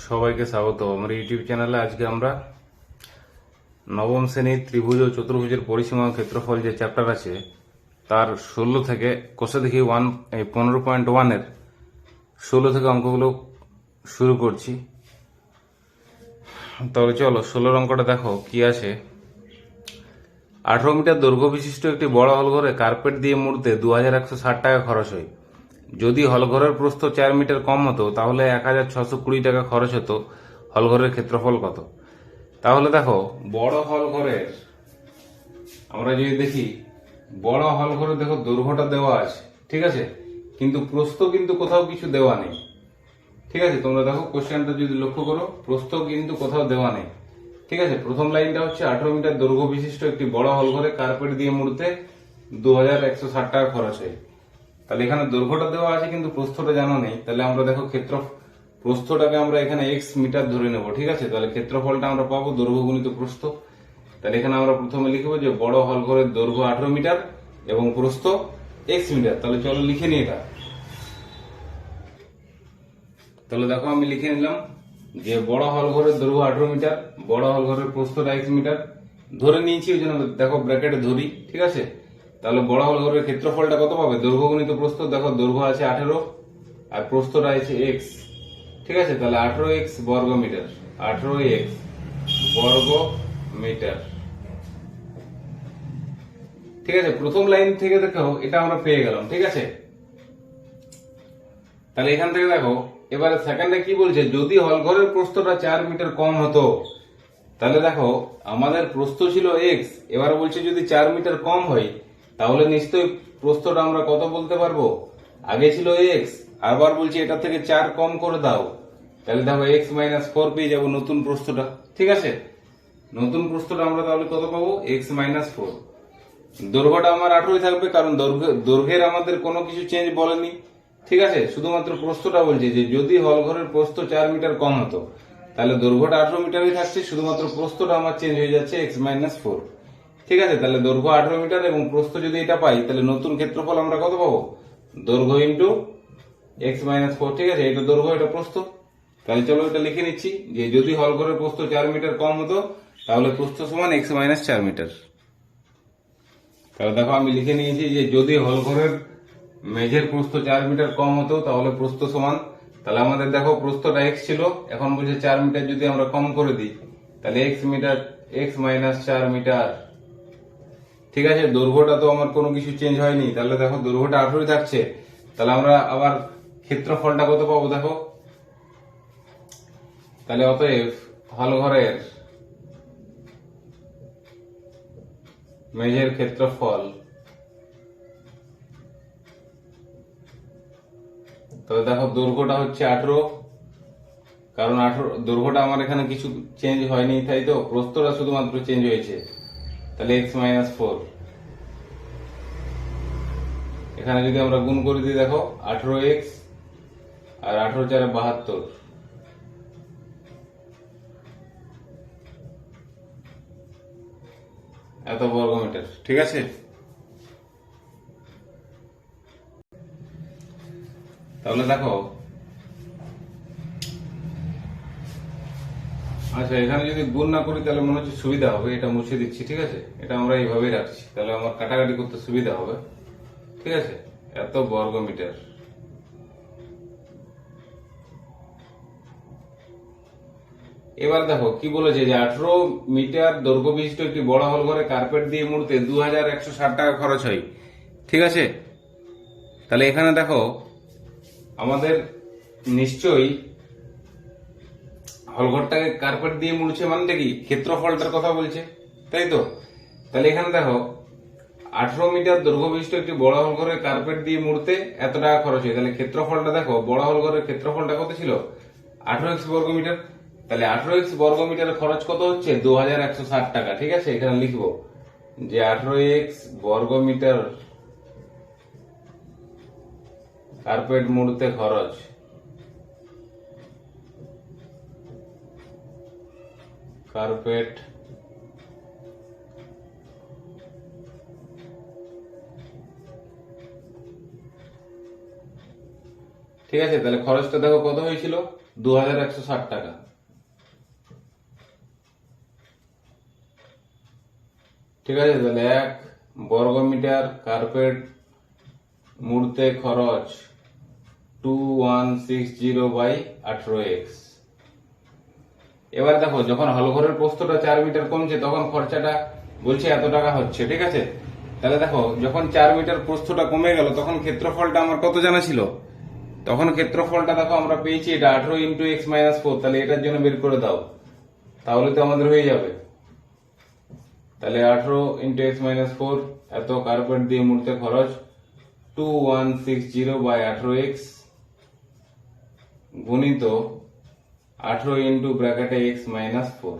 সবাইকে স্বাগত আমার ইউটিউব চ্যানেলে। আজকে আমরা নবম শ্রেণীর ত্রিভুজ ও চতুর্ভুজের পরিসীমা ও ক্ষেত্রফল যে চ্যাপ্টার আছে তার 16 থেকে কোষে দেখি 15.1 এর 16 থেকে অঙ্কগুলো শুরু করছি। তাহলে চলো 16 অঙ্কটা দেখো কি আছে। 18 মিটার দৈর্ঘ্য বিশিষ্ট একটি বড় হলঘরে কার্পেট দিয়ে মুড়তে 2160 টাকা খরচ হয়। যদি হলঘরের প্রস্থ 4 মিটার কম হতো তাহলে 1620 টাকা খরচ হতো। হলঘরের ক্ষেত্রফল কত? তাহলে দেখো, বড় হল ঘরের আমরা যদি দেখি, বড় হল ঘরে দেখো দৈর্ঘ্যটা দেওয়া আছে, ঠিক আছে, কিন্তু প্রস্থ কিন্তু কোথাও কিছু দেওয়া নেই। ঠিক আছে, তোমরা দেখো কোশ্চেনটা যদি লক্ষ্য করো, প্রস্থ কিন্তু কোথাও দেওয়া নেই। ঠিক আছে, প্রথম লাইনটা হচ্ছে 18 মিটার দৈর্ঘ্য বিশিষ্ট একটি বড় হল ঘরে কার্পেট দিয়ে মুড়তে 2160 টাকা খরচ হয়। তাহলে এখানে দৈর্ঘ্যটা দেওয়া আছে কিন্তু প্রস্থটা জানা নেই। তাহলে আমরা দেখো প্রস্থটাকে আমরা এখানে এক্স মিটার ধরে নেব। ঠিক আছে, তাহলে ক্ষেত্রফলটা আমরা পাবো দৈর্ঘ্য গুণিত প্রস্থ। তাহলে এখানে আমরা প্রথমে লিখবো যে বড় হল ঘরের দৈর্ঘ্য 18 মিটার এবং প্রস্থ এক্স মিটার। তাহলে চলো লিখে নিই এটা। তাহলে দেখো আমি লিখে নিলাম যে বড় হল ঘরের দৈর্ঘ্য 18 মিটার, বড় হল ঘরের প্রস্থটা এক্স মিটার ধরে নিয়েছি, ওই জন্য দেখো ব্র্যাকেটে ধরি। ঠিক আছে, তাহলে বড় হল ঘরের ক্ষেত্রফলটা কত পাবে? দৈর্ঘ্য গুণিত প্রস্থ। দেখো দৈর্ঘ্য আছে 18 আর প্রস্থটা আছে এক্স। ঠিক আছে, তাহলে 18x বর্গ মিটার, 18x বর্গ মিটার। ঠিক আছে, প্রথম লাইন থেকে দেখো এটা আমরা পেয়ে গেলাম। ঠিক আছে, তাহলে এখান থেকে দেখো এবারে সেকেন্ডে কি বলছে, যদি হলঘরের প্রস্থটা 4 মিটার কম হতো। তাহলে দেখো আমাদের প্রস্থ ছিল এক্স, এবার বলছে যদি 4 মিটার কম হয় তাহলে নিশ্চয়ই প্রস্থটা আমরা কত বলতে পারবো? আগে ছিল এক্স, আবার বলছে এটা থেকে 4 কম করে দাও। তাহলে দেখো এক্স মাইনাস 4 পেয়ে যাবো নতুন প্রস্থটা। ঠিক আছে, নতুন প্রস্থটা আমরা তাহলে কত পাবো? X minus 4। দৈর্ঘ্যটা আমার 18 থাকবে, কারণ দৈর্ঘ্যের আমাদের কোনো কিছু চেঞ্জ বলেনি। ঠিক আছে, শুধুমাত্র প্রস্থটা বলছে যে যদি হলঘরের প্রস্থ 4 মিটার কম হতো তাহলে দৈর্ঘ্যটা 18 মিটারই থাকছে, শুধুমাত্র প্রস্থটা আমার চেঞ্জ হয়ে যাচ্ছে এক্স মাইনাস 4। ঠিক আছে, তাহলে দৈর্ঘ্য 18 মিটার এবং প্রস্থ যদি এটা পাই তাহলে নতুন ক্ষেত্রফল আমরা কত পাবো? দৈর্ঘ্য ইন্টু এক্স মাইনাস 4। ঠিক আছে, এটা দৈর্ঘ্য, এটা প্রস্থ। তাহলে চলো এটা লিখে নিচ্ছি যে যদি হলঘরের প্রস্থ 4 মিটার কম হতো তাহলে প্রস্থ সমান এক্স মাইনাস 4 মিটার। তাহলে দেখো আমি লিখে নিয়েছি যে যদি হলঘরের মেঝের প্রস্থ 4 মিটার কম হতো তাহলে প্রস্থ সমান, তাহলে আমাদের দেখো প্রস্থটা এক্স ছিল, এখন বলছে 4 মিটার যদি আমরা কম করে দিই তাহলে x metre, x minus 4 metre. ঠিক আছে, দৈর্ঘ্যটা তো আমার কোনো কিছু চেঞ্জ হয়নি, তাহলে দেখো দৈর্ঘ্যটা 18 থাকছে। তাহলে আমরা আবার ক্ষেত্রফলটা কত পাবো দেখো। তাহলে অতএব হলঘরের মেঝের ক্ষেত্রফল, তবে দেখো দৈর্ঘ্যটা হচ্ছে 18, কারণ 18 দৈর্ঘ্যটা আমার এখানে কিছু চেঞ্জ হয়নি, তাই তো প্রস্থটা শুধুমাত্র চেঞ্জ হয়েছে। তাহলে এক্স মাইনাস 4, এখানে যদি আমরা গুণ করে দিই দেখো 18x আর 18 4 72, এত বর্গ মিটার। ঠিক আছে, তাহলে দেখো আচ্ছা এখানে যদি গুণ না করি তাহলে মনে হচ্ছে সুবিধা হবে, এটা মুছে দিচ্ছি। ঠিক আছে, এটা আমরা এইভাবেই রাখছি, তাহলে আমার কাটাকাটি করতে সুবিধা হবে। ঠিক আছে, এত বর্গ মিটার। এবার দেখো কি বলেছে যে 18 মিটার দৈর্ঘ্য বিশিষ্ট একটি বড় হল ঘরে কার্পেট দিয়ে মুড়তে 2160 টাকা খরচ হয়। ঠিক আছে, তাহলে এখানে দেখো আমাদের নিশ্চয়ই হলঘরটাকে কার্পেট দিয়ে মুড়ছে মানে কি ক্ষেত্রফলটার কথা বলছে, তাই তো। তাহলে এখানে দেখো 18 মিটার দৈর্ঘ্য বিশিষ্ট একটি বড় হল ঘরে কার্পেট দিয়ে মুড়তে এত টাকা খরচ হয়। তাহলে ক্ষেত্রফলটা দেখো, বড় হল ঘরের ক্ষেত্রফলটা কত ছিল? 18x বর্গ মিটার। তাহলে 18x বর্গ মিটারের খরচ কত হচ্ছে? 2160 টাকা। ঠিক আছে, এখানে লিখবো যে 18x বর্গ মিটার কার্পেট মুড়তে খরচ। কার্পেট ঠিক আছে, তাহলে খরচটা দেখো কত হয়েছিল? 2160 টাকা। ঠিক আছে, তাহলে 1 বর্গ মিটার কার্পেট মুড়তে খরচ 2160 বাই 18x। এবার দেখো যখন হলঘরের প্রস্থটা 4 মিটার কমছে তখন খরচাটা বলছে এত টাকা হচ্ছে। ঠিক আছে, তাহলে দেখো যখন 4 মিটার প্রস্থটা কমে গেল তখন ক্ষেত্রফলটা আমার কত জানা ছিল? তখন ক্ষেত্রফলটা দেখো আমরা পেয়েছি এটা 18 ইন্টু এক্স মাইনাস 4। তাহলে এটার জন্য বের করে দাও, তাহলে তো আমাদের হয়ে যাবে। তাহলে 18 ইন্টু এক্স মাইনাস 4 এত কার্পেট দিয়ে মুড়তে খরচ 2160 বাই 18x গুণিত 18 ইন্টু ব্র্যাকেটে এক্স মাইনাস 4।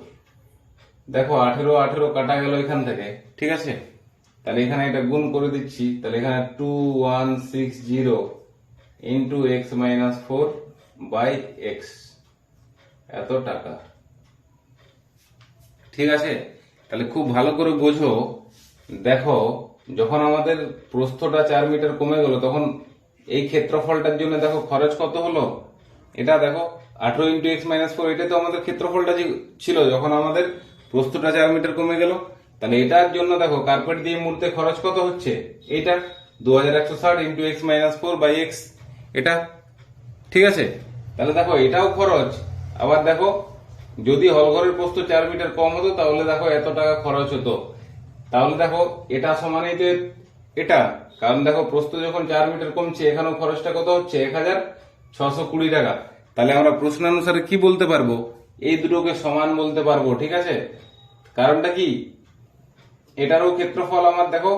দেখো 18 কাটা গেল এখান থেকে। ঠিক আছে, তাহলে এখানে এটা গুণ করে দিচ্ছি। তাহলে এখানে 2160 into x minus 4 by x এত টাকা। ঠিক আছে, তাহলে খুব ভালো করে বোঝো। দেখো যখন আমাদের প্রস্থটা 4 মিটার কমে গেল তখন এই ক্ষেত্রফলটার জন্য দেখো খরচ কত হলো। এটা দেখো 18 ইন্টু এক্স মাইনাস 4, এটা তো আমাদের ক্ষেত্রফলটা ছিল যখন আমাদের প্রস্থটা 4 মিটার কমে গেল। তাহলে এটার জন্য দেখো কার্পেট দিয়ে মুড়তে খরচ কত হচ্ছে, এইটা 2160 into x minus 4 by x এটা। ঠিক আছে, তাহলে দেখো এটাও খরচ। আবার দেখো যদি হলঘরের প্রস্থ 4 মিটার কম হতো তাহলে দেখো এত টাকা খরচ হতো। তাহলে দেখো এটা সমানই তো এটা, কারণ দেখো প্রস্থ যখন 4 মিটার কমছে এখানেও খরচটা কত হচ্ছে 1620 টাকা। তাহলে আমরা প্রশ্নানুসারে কি বলতে পারবো, এই দুটোকে সমান বলতে পারবো। ঠিক আছে, কারণটা কি, এটারও ক্ষেত্রফল আমার দেখো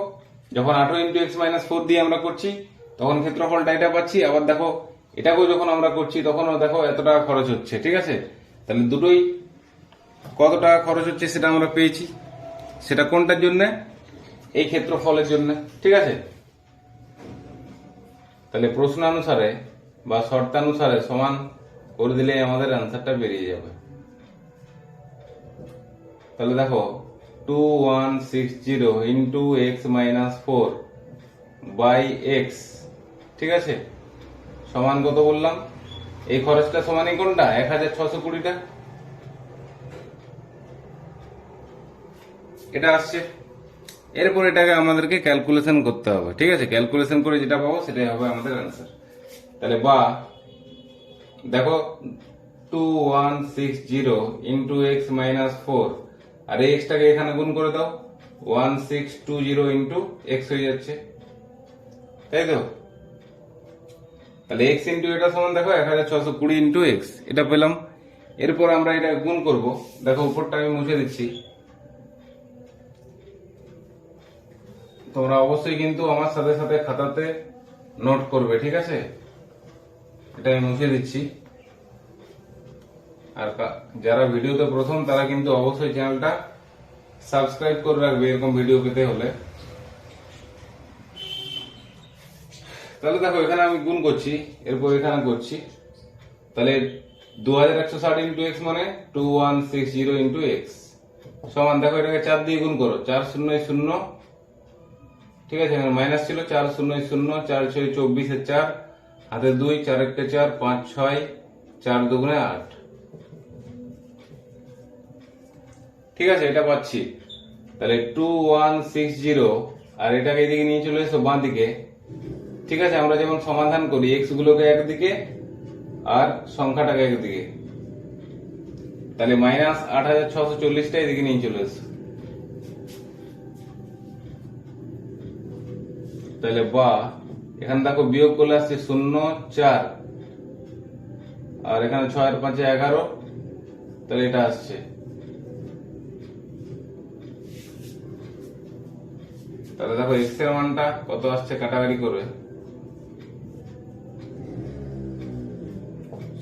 যখন 18 ইন্টু এক্স মাইনাস 4 দিয়ে আমরা করছি তখন ক্ষেত্রফলটা এটা পাচ্ছি। আবার দেখো এটাকেও যখন আমরা করছি তখনও দেখো এত টাকা খরচ হচ্ছে। ঠিক আছে, তাহলে দুটোই কত টাকা খরচ হচ্ছে সেটা আমরা পেয়েছি। সেটা কোনটার জন্য, এই ক্ষেত্রফলের জন্য। ঠিক আছে, তাহলে প্রশ্নানুসারে বা শর্তানুসারে সমান করে দিলে আমাদের অ্যান্সারটা বেরিয়ে যাবে। তাহলে দেখো 2160 into x minus 4 by x. ঠিক আছে, সমান কত বললাম, এই খরচটা সমানই কোনটা 1620টা, এটা আসছে। এরপর এটাকে আমাদেরকে ক্যালকুলেশন করতে হবে। ঠিক আছে, ক্যালকুলেশন করে যেটা পাবো সেটাই হবে আমাদের অ্যান্সার। তাহলে বা দেখো 2160 ইন্টু এক্স মাইনাস 4 আর এই এক্সটাকে এখানে গুণ করে দাও, 1620 ইন্টু এক্স হয়ে যাচ্ছে, তাই তো। তাহলে এক্স ইন্টু এটা সমান দেখো 1620 ইন্টু এক্স, এটা পেলাম। এরপর আমরা এটা গুণ করব। দেখো উপরটা আমি মুছে দিচ্ছি, তোমরা অবশ্যই কিন্তু আমার সাথে সাথে খাতাতে নোট করবে। ঠিক আছে, এটা আমি মুছে দিচ্ছি। আর যারা ভিডিওতে প্রথম তারা কিন্তু অবশ্যই চ্যানেলটা সাবস্ক্রাইব করে রাখবে এরকম ভিডিও পেতে হলে। তাহলে দেখো এখানে আমি গুণ করছি, এরপর এখানে করছি। তাহলে 2160 ইন্টু এক্স মানে 2160 ইন্টু এক্স সমান দেখো এটাকে 4 দিয়ে গুণ করো, 4 0 0। ঠিক আছে, এখানে মাইনাস ছিল, 4 0 0, 4 6 24 4 হাতে 2, 4 1 4, 5 6, 4 2 8। ঠিক আছে, এটা পাচ্ছি। তাহলে 2160 আর এটাকে এদিকে নিয়ে চলে এসো বাঁ দিকে। ঠিক আছে, আমরা যেমন সমাধান করি এক্স গুলোকে একদিকে আর সংখ্যাটাকে একদিকে। তাহলে মাইনাস 8640টা এদিকে নিয়ে চলে এসো। তাহলে বা এখানে দেখো বিয়োগ করলে আসছে 0 4 আর এখানে 6 আর 5 11, তাহলে এটা আসছে। তাহলে দেখো এক্স এর মানটা কত আসছে কাটাকাটি করে,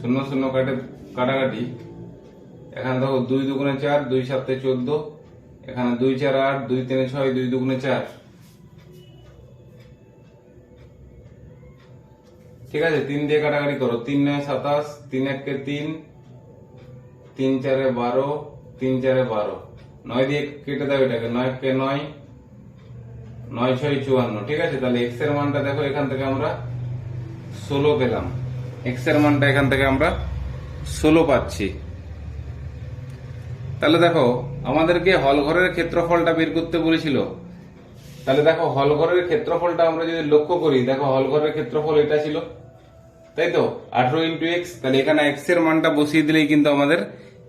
0 0 কাটাকাটি। এখানে দেখো 2 2 4, 2 7 14, এখানে 2 4 8, 2 3 6, 2 2 4। ঠিক আছে, 3 দিয়ে কাটাকাটি করো, 3 9 27, 3 1 3, 3 4 12, 3 4 12, 9 দিয়ে কেটে দাও এটাকে, 9 কে 9, 9 6 54। ঠিক আছে, তাহলে এক্স এর মানটা দেখো এখান থেকে আমরা 16 পেলাম। এক্স এর মানটা এখান থেকে আমরা 16 পাচ্ছি। তাহলে দেখো আমাদেরকে হল ঘরের ক্ষেত্রফলটা বের করতে বলেছিল। তাহলে দেখো হল ঘরের ক্ষেত্রফলটা আমরা যদি লক্ষ্য করি, দেখো হল ঘরের ক্ষেত্রফল এটা ছিল, তাই তো 18 ইন্টু এক্স। তাহলে এখানে এক্স এর মানটা বসিয়ে দিলেই কিন্তু আমাদের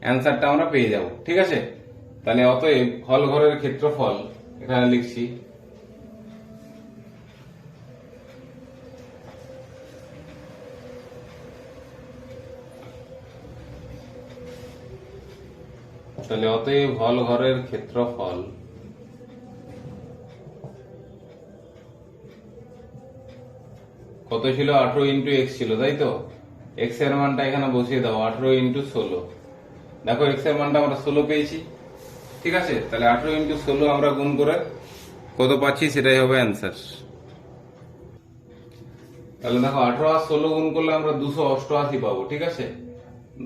অ্যান্সারটা আমরা পেয়ে যাব। ঠিক আছে, তাহলে অতএব হল ঘরের ক্ষেত্রফল এখানে লিখছি তাহলে অতএব হল ঘরের ক্ষেত্রফল কত ছিল? 18 ইন্টু এক্স ছিল, তাই তো। এক্স এর মানটা এখানে বসিয়ে দাও, 18 ইন্টু 16। দেখো এক্স এর মানটা আমরা 16 পেয়েছি। ঠিক আছে, তাহলে 18 ইন্টু 16 আমরা গুণ করে কত পাচ্ছি সেটাই হবে অ্যান্সার। তাহলে দেখো 18 আর 16 গুণ করলে আমরা 288 পাবো। ঠিক আছে,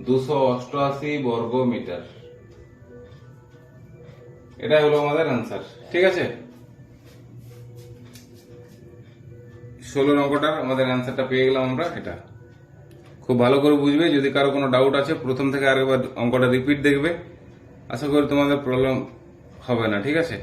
288 বর্গ মিটার, এটাই হলো আমাদের অ্যান্সার। ঠিক আছে, 16 নম্বরটার আমাদের অ্যান্সারটা পেয়ে গেলাম আমরা। এটা খুব ভালো করে বুঝবে। যদি কারো কোনো ডাউট আছে প্রথম থেকে আরেকবার অঙ্কটা রিপিট দেখবে, আশা করি তোমাদের প্রবলেম হবে না। ঠিক আছে।